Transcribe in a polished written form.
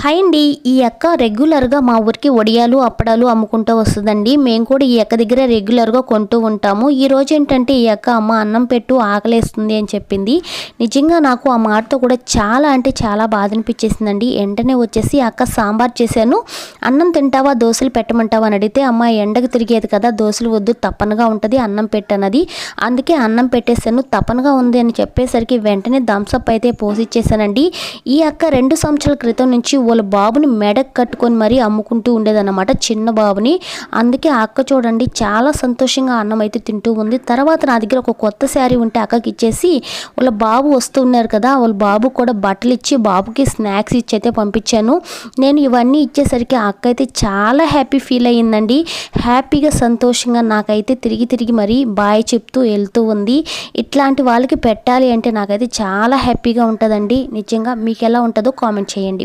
Hi అండి. ఈ అక్క రెగ్యులర్గా మా ఊరికి వడియాలు అప్పడాలు అమ్ముకుంటూ వస్తుందండి. మేము కూడా ఈ అక్క దగ్గర రెగ్యులర్గా కొంటూ ఉంటాము. ఈ రోజు ఏంటంటే ఈ అక్క అమ్మ అన్నం పెట్టు ఆకలేస్తుంది అని చెప్పింది. నిజంగా నాకు ఆ మాటతో కూడా చాలా అంటే చాలా బాధ అనిపించేసిందండి. వెంటనే వచ్చేసి అక్క సాంబార్ చేశాను, అన్నం తింటావా దోశలు పెట్టమంటావా అని అడిగితే, అమ్మ ఎండకు తిరిగేది కదా దోశలు వద్దు తప్పనగా ఉంటుంది అన్నం పెట్టనది, అందుకే అన్నం పెట్టేశాను తప్పనగా ఉంది అని చెప్పేసరికి వెంటనే థమ్స్అప్ అయితే పోసిచ్చేసానండి. ఈ అక్క 2 సంవత్సరాల క్రితం నుంచి వాళ్ళ బాబుని మెడకు కట్టుకొని మరీ అమ్ముకుంటూ ఉండేదన్నమాట, చిన్న బాబుని. అందుకే ఆ అక్క చూడండి చాలా సంతోషంగా అన్నం అయితే తింటూ ఉంది. తర్వాత నా దగ్గర ఒక కొత్త శారీ ఉంటే అక్కకి ఇచ్చేసి, వాళ్ళ బాబు వస్తూ ఉన్నారు కదా వాళ్ళ బాబు కూడా బట్టలు ఇచ్చి బాబుకి స్నాక్స్ ఇచ్చి అయితే పంపించాను. నేను ఇవన్నీ ఇచ్చేసరికి ఆ అక్క అయితే చాలా హ్యాపీ ఫీల్ అయ్యిందండి. హ్యాపీగా సంతోషంగా నాకైతే తిరిగి తిరిగి మరీ బాయ్ చెప్తూ వెళ్తూ ఉంది. ఇట్లాంటి వాళ్ళకి పెట్టాలి అంటే నాకైతే చాలా హ్యాపీగా ఉంటుందండి. నిజంగా మీకు ఎలా ఉంటుందో కామెంట్ చేయండి.